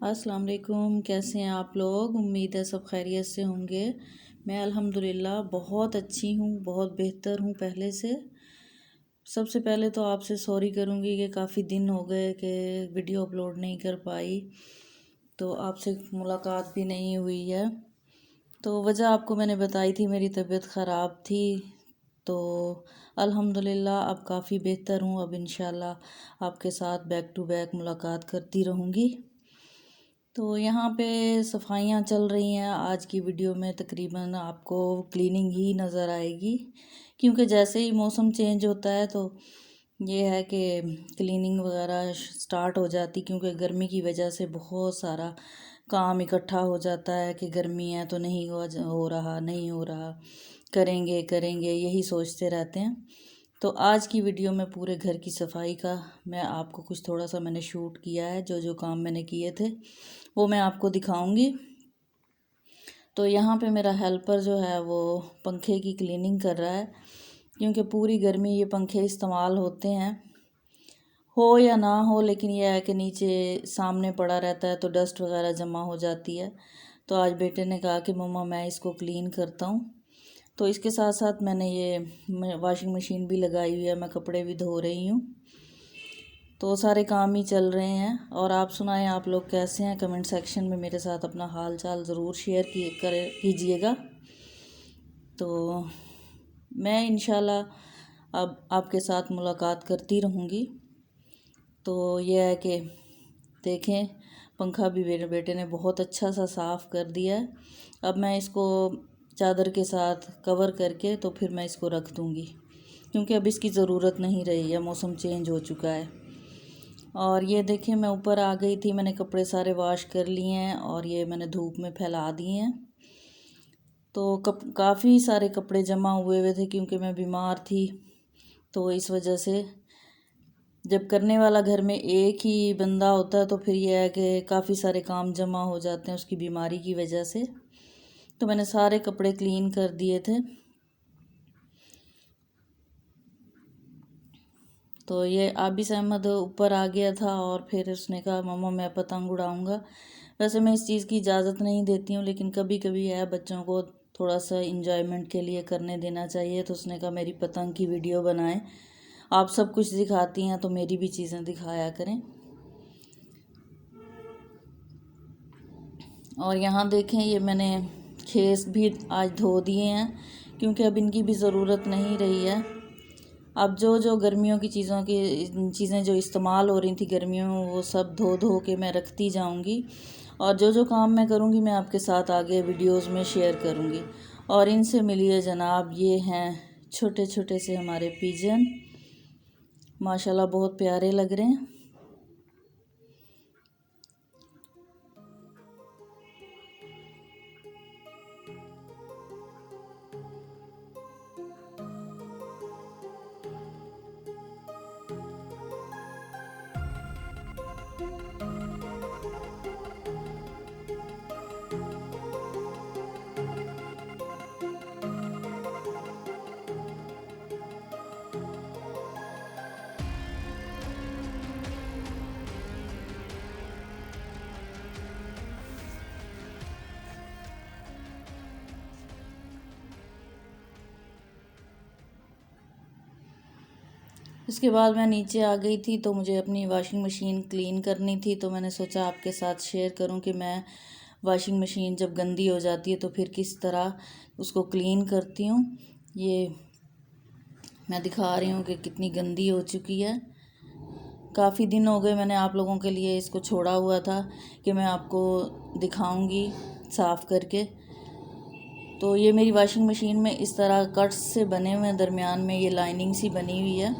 अस्सलाम वालेकुम। कैसे हैं आप लोग? उम्मीद है सब खैरियत से होंगे। मैं अल्हम्दुलिल्लाह बहुत अच्छी हूँ, बहुत बेहतर हूँ पहले से। सबसे पहले तो आपसे सॉरी करूँगी कि काफ़ी दिन हो गए कि वीडियो अपलोड नहीं कर पाई, तो आपसे मुलाकात भी नहीं हुई है। तो वजह आपको मैंने बताई थी, मेरी तबीयत ख़राब थी। तो अल्हम्दुलिल्लाह अब काफ़ी बेहतर हूँ। अब इंशाल्लाह आपके साथ बैक टू बैक मुलाकात करती रहूँगी। तो यहाँ पे सफाइयाँ चल रही हैं। आज की वीडियो में तकरीबन आपको क्लीनिंग ही नज़र आएगी, क्योंकि जैसे ही मौसम चेंज होता है तो ये है कि क्लीनिंग वगैरह स्टार्ट हो जाती, क्योंकि गर्मी की वजह से बहुत सारा काम इकट्ठा हो जाता है कि गर्मी है तो नहीं हो रहा, नहीं हो रहा, करेंगे करेंगे यही सोचते रहते हैं। तो आज की वीडियो में पूरे घर की सफाई का मैं आपको कुछ थोड़ा सा मैंने शूट किया है, जो जो काम मैंने किए थे वो मैं आपको दिखाऊंगी। तो यहाँ पे मेरा हेल्पर जो है वो पंखे की क्लीनिंग कर रहा है, क्योंकि पूरी गर्मी ये पंखे इस्तेमाल होते हैं, हो या ना हो, लेकिन यह है कि नीचे सामने पड़ा रहता है तो डस्ट वगैरह जमा हो जाती है। तो आज बेटे ने कहा कि मम्मा मैं इसको क्लीन करता हूँ। तो इसके साथ साथ मैंने ये वॉशिंग मशीन भी लगाई हुई है, मैं कपड़े भी धो रही हूँ। तो सारे काम ही चल रहे हैं। और आप सुनाएं, आप लोग कैसे हैं? कमेंट सेक्शन में मेरे साथ अपना हाल चाल ज़रूर शेयर कीजिएगा। तो मैं इंशाल्लाह अब आपके साथ मुलाकात करती रहूँगी। तो यह है कि देखें, पंखा भी मेरे बेटे ने बहुत अच्छा सा साफ़ कर दिया है। अब मैं इसको चादर के साथ कवर करके तो फिर मैं इसको रख दूँगी, क्योंकि अब इसकी ज़रूरत नहीं रही है, मौसम चेंज हो चुका है। और ये देखिए, मैं ऊपर आ गई थी, मैंने कपड़े सारे वॉश कर लिए हैं और ये मैंने धूप में फैला दिए हैं। तो काफ़ी सारे कपड़े जमा हुए थे, क्योंकि मैं बीमार थी। तो इस वजह से जब करने वाला घर में एक ही बंदा होता है तो फिर यह है कि काफ़ी सारे काम जमा हो जाते हैं उसकी बीमारी की वजह से। तो मैंने सारे कपड़े क्लीन कर दिए थे। तो ये आबिस अहमद ऊपर आ गया था और फिर उसने कहा मम्मा मैं पतंग उड़ाऊँगा। वैसे मैं इस चीज़ की इजाज़त नहीं देती हूँ, लेकिन कभी कभी है बच्चों को थोड़ा सा इंजॉयमेंट के लिए करने देना चाहिए। तो उसने कहा मेरी पतंग की वीडियो बनाएं, आप सब कुछ दिखाती हैं तो मेरी भी चीज़ें दिखाया करें। और यहाँ देखें, ये मैंने खेस भी आज धो दिए हैं, क्योंकि अब इनकी भी ज़रूरत नहीं रही है। अब जो जो गर्मियों की चीज़ें जो इस्तेमाल हो रही थी गर्मियों में, वो सब धो धो के मैं रखती जाऊंगी। और जो जो काम मैं करूंगी मैं आपके साथ आगे वीडियोस में शेयर करूंगी। और इनसे मिलिए जनाब, ये हैं छोटे छोटे से हमारे पिजन, माशाल्लाह बहुत प्यारे लग रहे हैं। इसके बाद मैं नीचे आ गई थी, तो मुझे अपनी वॉशिंग मशीन क्लीन करनी थी। तो मैंने सोचा आपके साथ शेयर करूं कि मैं वॉशिंग मशीन जब गंदी हो जाती है तो फिर किस तरह उसको क्लीन करती हूँ। ये मैं दिखा रही हूँ कि कितनी गंदी हो चुकी है। काफ़ी दिन हो गए, मैंने आप लोगों के लिए इसको छोड़ा हुआ था कि मैं आपको दिखाऊंगी साफ़ करके। तो ये मेरी वॉशिंग मशीन में इस तरह कट्स से बने हुए हैं, दरमियान में ये लाइनिंग सी बनी हुई है।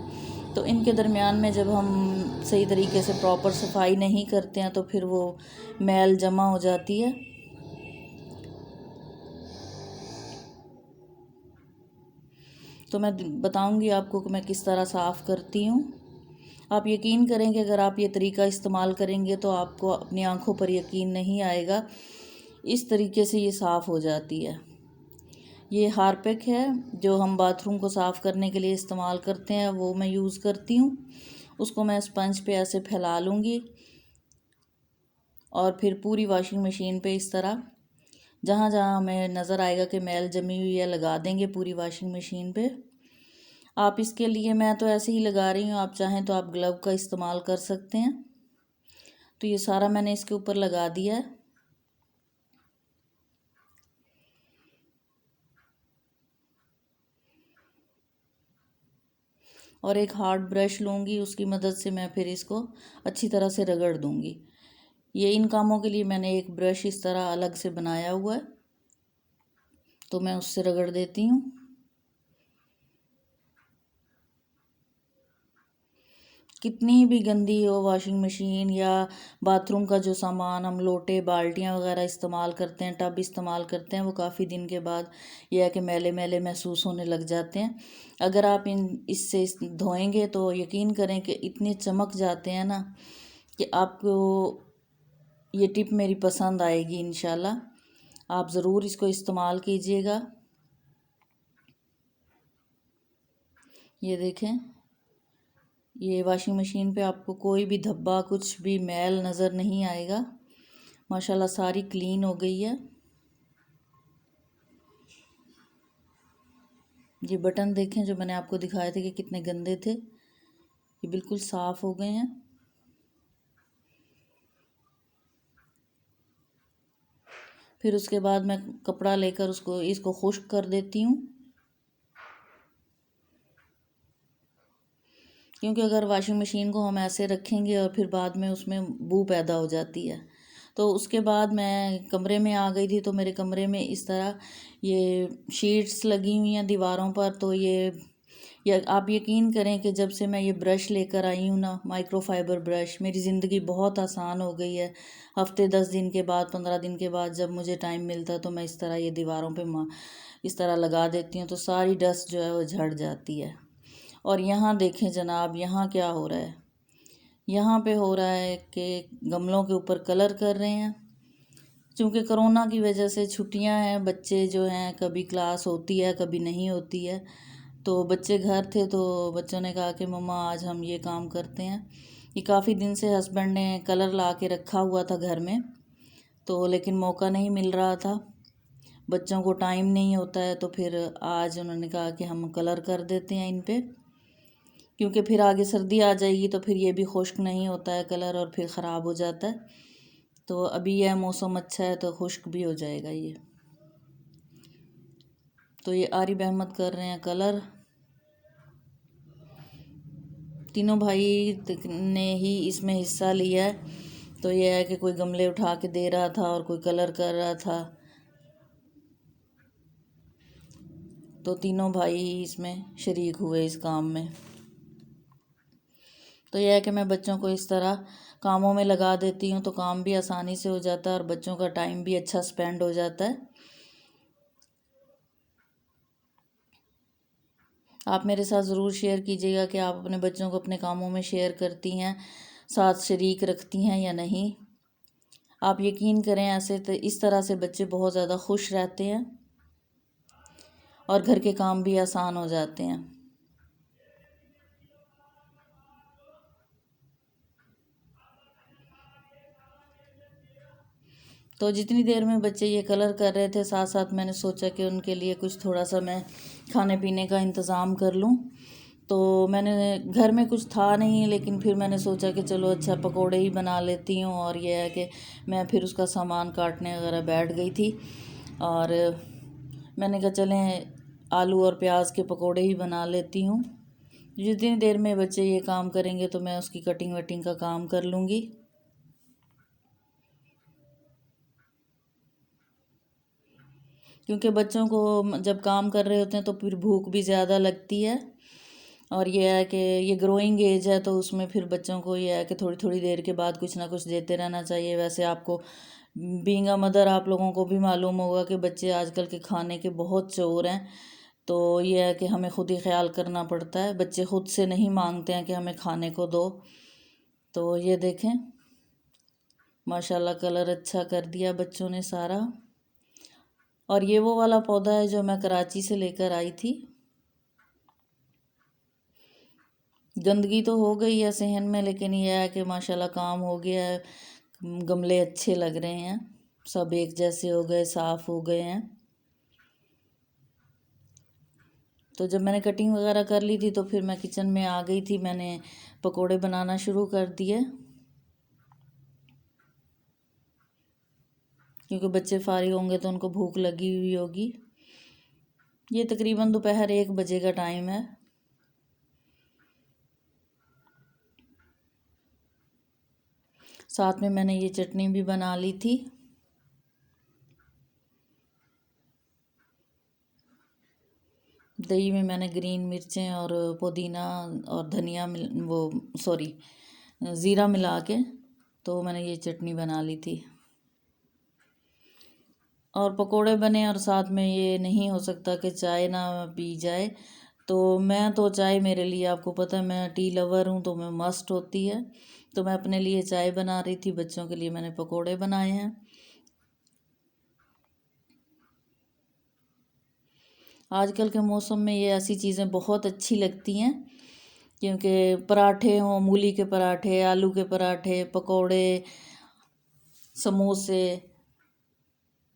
तो इनके दरमियान में जब हम सही तरीके से प्रॉपर सफाई नहीं करते हैं तो फिर वो मैल जमा हो जाती है। तो मैं बताऊंगी आपको कि मैं किस तरह साफ़ करती हूँ। आप यकीन करें कि अगर आप ये तरीका इस्तेमाल करेंगे तो आपको अपनी आंखों पर यकीन नहीं आएगा, इस तरीके से ये साफ़ हो जाती है। ये हारपिक है जो हम बाथरूम को साफ़ करने के लिए इस्तेमाल करते हैं, वो मैं यूज़ करती हूँ। उसको मैं स्पंज पे ऐसे फैला लूँगी और फिर पूरी वॉशिंग मशीन पे इस तरह जहाँ जहाँ हमें नज़र आएगा कि मैल जमी हुई है लगा देंगे पूरी वॉशिंग मशीन पे। आप इसके लिए, मैं तो ऐसे ही लगा रही हूँ, आप चाहें तो आप ग्लव का इस्तेमाल कर सकते हैं। तो ये सारा मैंने इसके ऊपर लगा दिया है। और एक हार्ड ब्रश लूँगी, उसकी मदद से मैं फिर इसको अच्छी तरह से रगड़ दूँगी। ये इन कामों के लिए मैंने एक ब्रश इस तरह अलग से बनाया हुआ है, तो मैं उससे रगड़ देती हूँ। कितनी भी गंदी हो वॉशिंग मशीन या बाथरूम का जो सामान हम लोटे बाल्टियाँ वगैरह इस्तेमाल करते हैं, टब इस्तेमाल करते हैं, वो काफ़ी दिन के बाद यह है कि मैले मैले महसूस होने लग जाते हैं। अगर आप इससे धोएंगे तो यकीन करें कि इतने चमक जाते हैं ना कि आपको ये टिप मेरी पसंद आएगी इंशाल्लाह। आप ज़रूर इसको इस्तेमाल कीजिएगा। ये देखें, ये वॉशिंग मशीन पे आपको कोई भी धब्बा कुछ भी मैल नज़र नहीं आएगा। माशाल्लाह सारी क्लीन हो गई है। ये बटन देखें जो मैंने आपको दिखाए थे कि कितने गंदे थे, ये बिल्कुल साफ़ हो गए हैं। फिर उसके बाद मैं कपड़ा लेकर इसको खुश्क कर देती हूँ, क्योंकि अगर वॉशिंग मशीन को हम ऐसे रखेंगे और फिर बाद में उसमें बू पैदा हो जाती है। तो उसके बाद मैं कमरे में आ गई थी, तो मेरे कमरे में इस तरह ये शीट्स लगी हुई हैं दीवारों पर। तो ये आप यकीन करें कि जब से मैं ये ब्रश लेकर आई हूँ ना, माइक्रोफाइबर ब्रश, मेरी ज़िंदगी बहुत आसान हो गई है। हफ्ते 10 दिन के बाद 15 दिन के बाद जब मुझे टाइम मिलता है तो मैं इस तरह ये दीवारों पे इस तरह लगा देती हूँ, तो सारी डस्ट जो है वो झड़ जाती है। और यहाँ देखें जनाब, यहाँ क्या हो रहा है। यहाँ पे हो रहा है कि गमलों के ऊपर कलर कर रहे हैं। क्योंकि कोरोना की वजह से छुट्टियां हैं, बच्चे जो हैं कभी क्लास होती है कभी नहीं होती है, तो बच्चे घर थे तो बच्चों ने कहा कि मम्मा आज हम ये काम करते हैं। ये काफ़ी दिन से हस्बैंड ने कलर ला के रखा हुआ था घर में, तो लेकिन मौका नहीं मिल रहा था, बच्चों को टाइम नहीं होता है। तो फिर आज उन्होंने कहा कि हम कलर कर देते हैं इन पे, क्योंकि फिर आगे सर्दी आ जाएगी तो फिर ये भी खुश्क नहीं होता है कलर और फिर ख़राब हो जाता है। तो अभी यह मौसम अच्छा है तो खुश्क भी हो जाएगा ये। तो ये आरिफ अहमद कर रहे हैं कलर। तीनों भाई ने ही इसमें हिस्सा लिया है। तो यह है कि कोई गमले उठा के दे रहा था और कोई कलर कर रहा था, तो तीनों भाई ही इसमें शरीक हुए इस काम में। तो यह है कि मैं बच्चों को इस तरह कामों में लगा देती हूँ तो काम भी आसानी से हो जाता है और बच्चों का टाइम भी अच्छा स्पेंड हो जाता है। आप मेरे साथ ज़रूर शेयर कीजिएगा कि आप अपने बच्चों को अपने कामों में शेयर करती हैं, साथ शरीक रखती हैं या नहीं। आप यकीन करें, ऐसे तो इस तरह से बच्चे बहुत ज़्यादा खुश रहते हैं और घर के काम भी आसान हो जाते हैं। तो जितनी देर में बच्चे ये कलर कर रहे थे, साथ साथ मैंने सोचा कि उनके लिए कुछ थोड़ा सा मैं खाने पीने का इंतज़ाम कर लूँ। तो मैंने घर में कुछ था नहीं, लेकिन फिर मैंने सोचा कि चलो अच्छा पकोड़े ही बना लेती हूँ। और यह है कि मैं फिर उसका सामान काटने वगैरह बैठ गई थी और मैंने कहा चलें आलू और प्याज के पकोड़े ही बना लेती हूँ। जितनी देर में बच्चे ये काम करेंगे तो मैं उसकी कटिंग वटिंग का काम कर लूँगी। क्योंकि बच्चों को जब काम कर रहे होते हैं तो फिर भूख भी ज़्यादा लगती है। और ये है कि ये ग्रोइंग एज है तो उसमें फिर बच्चों को ये है कि थोड़ी थोड़ी देर के बाद कुछ ना कुछ देते रहना चाहिए। वैसे आपको बीइंग अ मदर आप लोगों को भी मालूम होगा कि बच्चे आजकल के खाने के बहुत चोर हैं। तो ये है कि हमें खुद ही ख्याल करना पड़ता है, बच्चे खुद से नहीं मांगते हैं कि हमें खाने को दो। तो ये देखें माशाल्लाह कलर अच्छा कर दिया बच्चों ने सारा। और ये वो वाला पौधा है जो मैं कराची से लेकर आई थी। गंदगी तो हो गई है सहन में, लेकिन यह है कि माशाल्लाह काम हो गया है। गमले अच्छे लग रहे हैं, सब एक जैसे हो गए, साफ़ हो गए हैं। तो जब मैंने कटिंग वगैरह कर ली थी तो फिर मैं किचन में आ गई थी, मैंने पकोड़े बनाना शुरू कर दिए, क्योंकि बच्चे फारिग होंगे तो उनको भूख लगी हुई होगी। ये तकरीबन दोपहर 1 बजे का टाइम है। साथ में मैंने ये चटनी भी बना ली थी। दही में मैंने ग्रीन मिर्चें और पुदीना और धनिया ज़ीरा मिला के तो मैंने ये चटनी बना ली थी। और पकोड़े बने और साथ में ये नहीं हो सकता कि चाय ना पी जाए। तो मैं तो चाय, मेरे लिए आपको पता है मैं टी लवर हूँ, तो मैं मस्ट होती है। तो मैं अपने लिए चाय बना रही थी, बच्चों के लिए मैंने पकोड़े बनाए हैं। आजकल के मौसम में ये ऐसी चीज़ें बहुत अच्छी लगती हैं, क्योंकि पराठे हों, मूली के पराठे, आलू के पराठे, पकोड़े, समोसे,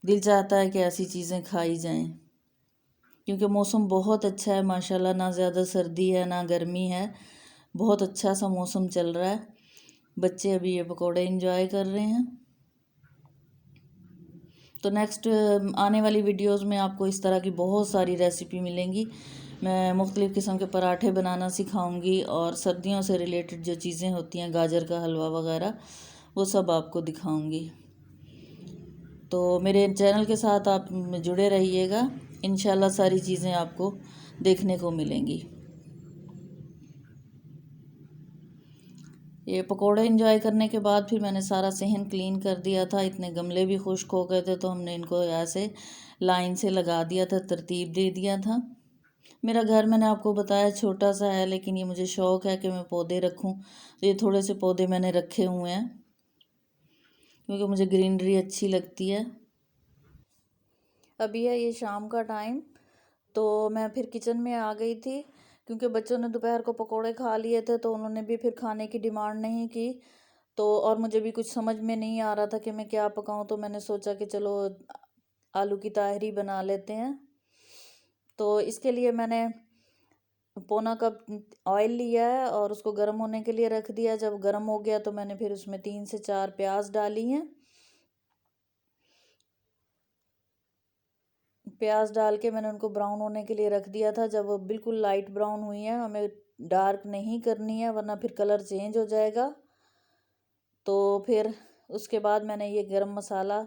दिल चाहता है कि ऐसी चीज़ें खाई जाएं। क्योंकि मौसम बहुत अच्छा है माशाल्लाह, ना ज़्यादा सर्दी है ना गर्मी है, बहुत अच्छा सा मौसम चल रहा है। बच्चे अभी ये पकोड़े एंजॉय कर रहे हैं। तो नेक्स्ट आने वाली वीडियोस में आपको इस तरह की बहुत सारी रेसिपी मिलेंगी। मैं मुख्तलिफ़ किस्म के पराठे बनाना सिखाऊंगी और सर्दियों से रिलेटेड जो चीज़ें होती हैं, गाजर का हलवा वगैरह, वो सब आपको दिखाऊंगी। तो मेरे चैनल के साथ आप जुड़े रहिएगा, इंशाल्लाह सारी चीज़ें आपको देखने को मिलेंगी। ये पकोड़े एंजॉय करने के बाद फिर मैंने सारा सहन क्लीन कर दिया था। इतने गमले भी खुश्क हो गए थे, तो हमने इनको ऐसे लाइन से लगा दिया था, तरतीब दे दिया था। मेरा घर, मैंने आपको बताया, छोटा सा है, लेकिन ये मुझे शौक़ है कि मैं पौधे रखूं। तो ये थोड़े से पौधे मैंने रखे हुए हैं, क्योंकि मुझे ग्रीनरी अच्छी लगती है। अभी है ये शाम का टाइम, तो मैं फिर किचन में आ गई थी, क्योंकि बच्चों ने दोपहर को पकोड़े खा लिए थे, तो उन्होंने भी फिर खाने की डिमांड नहीं की। तो और मुझे भी कुछ समझ में नहीं आ रहा था कि मैं क्या पकाऊं, तो मैंने सोचा कि चलो आलू की ताहरी बना लेते हैं। तो इसके लिए मैंने पौना कप ऑयल लिया है और उसको गर्म होने के लिए रख दिया। जब गर्म हो गया तो मैंने फिर उसमें 3 से 4 प्याज डाली हैं। प्याज डाल के मैंने उनको ब्राउन होने के लिए रख दिया था। जब वो बिल्कुल लाइट ब्राउन हुई है, हमें डार्क नहीं करनी है वरना फिर कलर चेंज हो जाएगा। तो फिर उसके बाद मैंने ये गरम मसाला,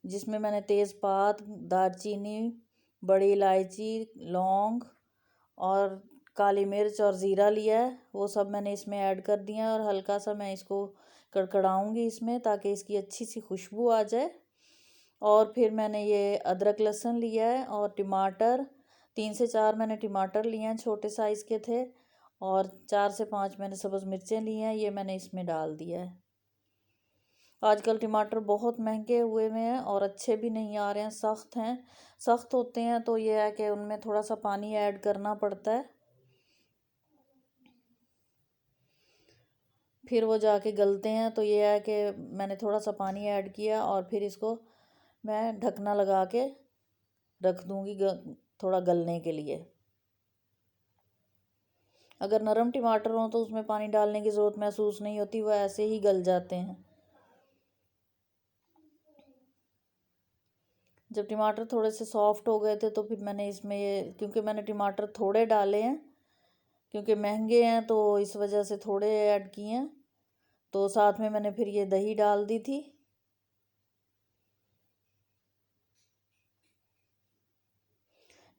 जिसमें मैंने तेज़पात, दालचीनी, बड़ी इलायची, लौंग और काली मिर्च और ज़ीरा लिया है, वो सब मैंने इसमें ऐड कर दिया है। और हल्का सा मैं इसको कड़कड़ाऊँगी इसमें, ताकि इसकी अच्छी सी खुशबू आ जाए। और फिर मैंने ये अदरक लहसुन लिया है और टमाटर, 3 से 4 मैंने टमाटर लिए हैं, छोटे साइज़ के थे। और 4 से 5 मैंने सब्ज़ मिर्चें ली हैं, ये मैंने इसमें डाल दिया है। आजकल टमाटर बहुत महंगे हुए हुए हैं और अच्छे भी नहीं आ रहे हैं, सख्त हैं। सख्त होते हैं तो ये है कि उनमें थोड़ा सा पानी ऐड करना पड़ता है, फिर वो जाके गलते हैं। तो ये है कि मैंने थोड़ा सा पानी ऐड किया और फिर इसको मैं ढकना लगा के रख दूँगी थोड़ा गलने के लिए। अगर नरम टमाटर हों तो उसमें पानी डालने की ज़रूरत महसूस नहीं होती, वह ऐसे ही गल जाते हैं। जब टमाटर थोड़े से सॉफ्ट हो गए थे तो फिर मैंने इसमें ये, क्योंकि मैंने टमाटर थोड़े डाले हैं, क्योंकि महंगे हैं तो इस वजह से थोड़े ऐड किए हैं। तो साथ में मैंने फिर ये दही डाल दी थी।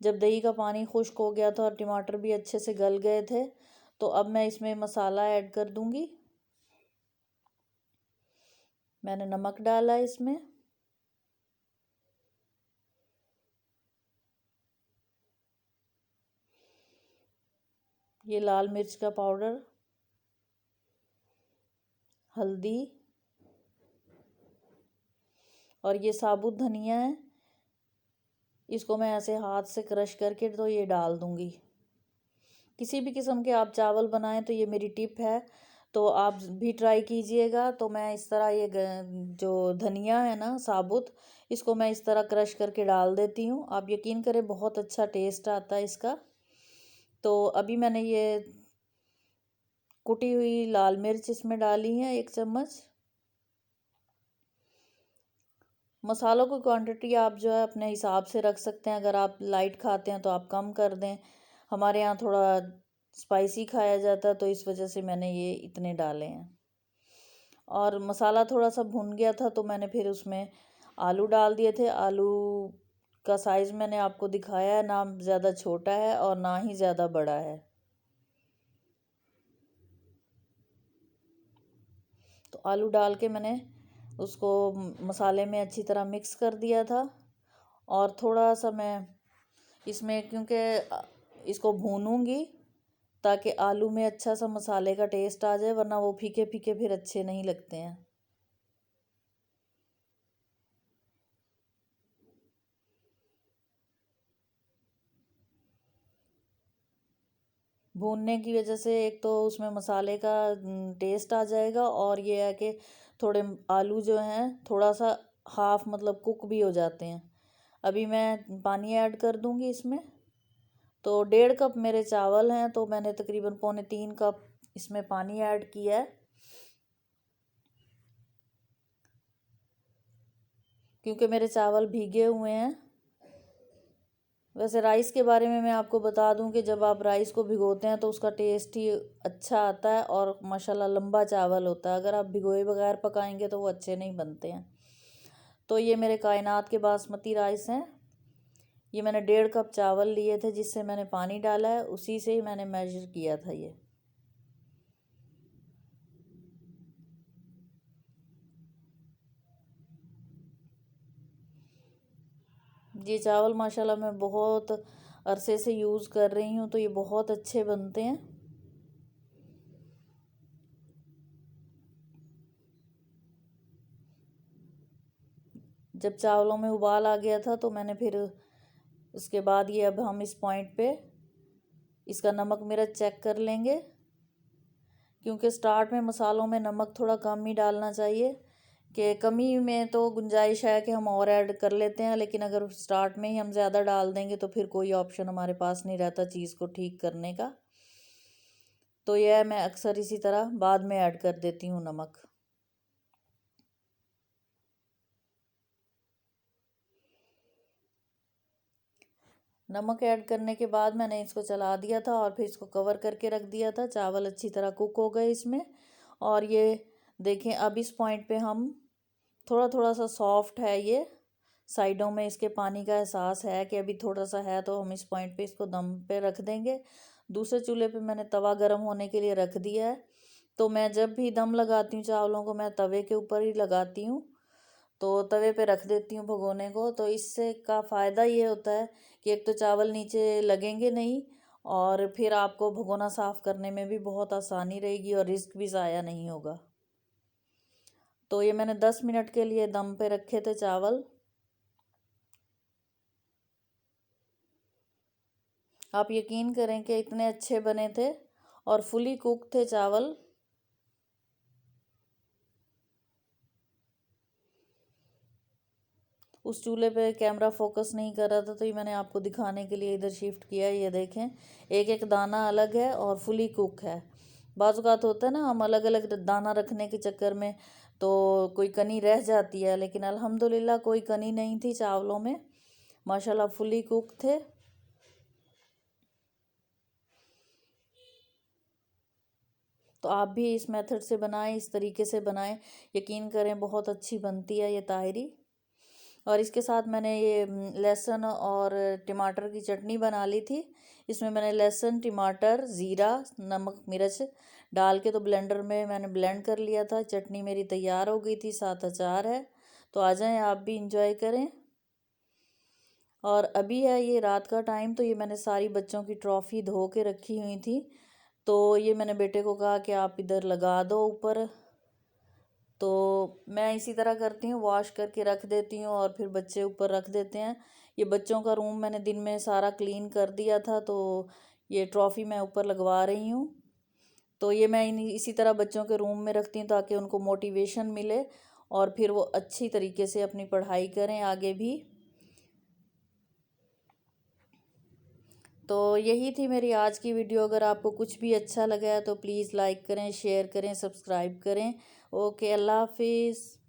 जब दही का पानी खुश्क हो गया था और टमाटर भी अच्छे से गल गए थे, तो अब मैं इसमें मसाला ऐड कर दूंगी। मैंने नमक डाला इसमें, ये लाल मिर्च का पाउडर, हल्दी, और ये साबुत धनिया है, इसको मैं ऐसे हाथ से क्रश करके तो ये डाल दूंगी। किसी भी किस्म के आप चावल बनाएं तो ये मेरी टिप है, तो आप भी ट्राई कीजिएगा। तो मैं इस तरह ये जो धनिया है ना साबुत, इसको मैं इस तरह क्रश करके डाल देती हूँ। आप यकीन करें बहुत अच्छा टेस्ट आता है इसका। तो अभी मैंने ये कुटी हुई लाल मिर्च इसमें डाली है 1 चम्मच। मसालों की क्वांटिटी आप जो है अपने हिसाब से रख सकते हैं। अगर आप लाइट खाते हैं तो आप कम कर दें। हमारे यहाँ थोड़ा स्पाइसी खाया जाता है तो इस वजह से मैंने ये इतने डाले हैं। और मसाला थोड़ा सा भुन गया था तो मैंने फिर उसमें आलू डाल दिए थे। आलू का साइज़ मैंने आपको दिखाया है, ना ज़्यादा छोटा है और ना ही ज़्यादा बड़ा है। तो आलू डाल के मैंने उसको मसाले में अच्छी तरह मिक्स कर दिया था। और थोड़ा सा मैं इसमें, क्योंकि इसको भूनूंगी ताकि आलू में अच्छा सा मसाले का टेस्ट आ जाए, वरना वो फीके फीके फिर अच्छे नहीं लगते हैं। भूनने की वजह से एक तो उसमें मसाले का टेस्ट आ जाएगा, और ये है कि थोड़े आलू जो हैं थोड़ा सा हाफ मतलब कुक भी हो जाते हैं। अभी मैं पानी ऐड कर दूंगी इसमें। तो 1.5 कप मेरे चावल हैं तो मैंने तकरीबन 2.75 कप इसमें पानी ऐड किया है, क्योंकि मेरे चावल भीगे हुए हैं। वैसे राइस के बारे में मैं आपको बता दूं कि जब आप राइस को भिगोते हैं तो उसका टेस्ट ही अच्छा आता है, और माशाल्लाह लंबा चावल होता है। अगर आप भिगोए बगैर पकाएंगे तो वो अच्छे नहीं बनते हैं। तो ये मेरे कायनात के बासमती राइस हैं। ये मैंने 1.5 कप चावल लिए थे, जिससे मैंने पानी डाला है, उसी से ही मैंने मेजर किया था ये। ये चावल माशाल्लाह मैं बहुत अरसे से यूज़ कर रही हूँ, तो ये बहुत अच्छे बनते हैं। जब चावलों में उबाल आ गया था तो मैंने फिर उसके बाद ये, अब हम इस पॉइंट पे इसका नमक मिर्च चेक कर लेंगे, क्योंकि स्टार्ट में मसालों में नमक थोड़ा कम ही डालना चाहिए। कि कमी में तो गुंजाइश है कि हम और ऐड कर लेते हैं, लेकिन अगर स्टार्ट में ही हम ज़्यादा डाल देंगे तो फिर कोई ऑप्शन हमारे पास नहीं रहता चीज़ को ठीक करने का। तो यह मैं अक्सर इसी तरह बाद में ऐड कर देती हूँ नमक। नमक ऐड करने के बाद मैंने इसको चला दिया था और फिर इसको कवर करके रख दिया था। चावल अच्छी तरह कुक हो गए इसमें। और ये देखें, अब इस पॉइंट पे हम थोड़ा थोड़ा सा सॉफ्ट है ये, साइडों में इसके पानी का एहसास है कि अभी थोड़ा सा है, तो हम इस पॉइंट पे इसको दम पे रख देंगे। दूसरे चूल्हे पे मैंने तवा गर्म होने के लिए रख दिया है। तो मैं जब भी दम लगाती हूँ चावलों को, मैं तवे के ऊपर ही लगाती हूँ। तो तवे पे रख देती हूँ भगोने को। तो इससे का फ़ायदा ये होता है कि एक तो चावल नीचे लगेंगे नहीं, और फिर आपको भगोना साफ़ करने में भी बहुत आसानी रहेगी और रिस्क भी ज़ाया नहीं होगा। तो ये मैंने 10 मिनट के लिए दम पे रखे थे चावल। आप यकीन करें कि इतने अच्छे बने थे और फुली कुक थे चावल। उस चूल्हे पे कैमरा फोकस नहीं कर रहा था, तो ये मैंने आपको दिखाने के लिए इधर शिफ्ट किया है। ये देखें, एक एक दाना अलग है और फुली कुक है। बाज़-औक़ात होता है ना, हम अलग अलग दाना रखने के चक्कर में तो कोई कनी रह जाती है, लेकिन अल्हम्दुलिल्लाह कोई कनी नहीं थी चावलों में। माशाल्लाह फुली कुक थे। तो आप भी इस मेथड से बनाएं, इस तरीके से बनाएं। यकीन करें बहुत अच्छी बनती है ये ताहिरी। और इसके साथ मैंने ये लहसुन और टमाटर की चटनी बना ली थी। इसमें मैंने लहसुन, टमाटर, ज़ीरा, नमक, मिर्च डाल के तो ब्लेंडर में मैंने ब्लेंड कर लिया था। चटनी मेरी तैयार हो गई थी, साथ अचार है। तो आ जाएं, आप भी इंजॉय करें। और अभी है ये रात का टाइम, तो ये मैंने सारी बच्चों की ट्रॉफ़ी धो के रखी हुई थी। तो ये मैंने बेटे को कहा कि आप इधर लगा दो ऊपर। तो मैं इसी तरह करती हूँ, वॉश करके रख देती हूँ और फिर बच्चे ऊपर रख देते हैं। ये बच्चों का रूम मैंने दिन में सारा क्लीन कर दिया था, तो ये ट्रॉफ़ी मैं ऊपर लगवा रही हूँ। तो ये मैं इसी तरह बच्चों के रूम में रखती हूँ ताकि उनको मोटिवेशन मिले और फिर वो अच्छी तरीके से अपनी पढ़ाई करें आगे भी। तो यही थी मेरी आज की वीडियो। अगर आपको कुछ भी अच्छा लगा है तो प्लीज़ लाइक करें, शेयर करें, सब्सक्राइब करें। ओके, अल्लाह हाफिज़।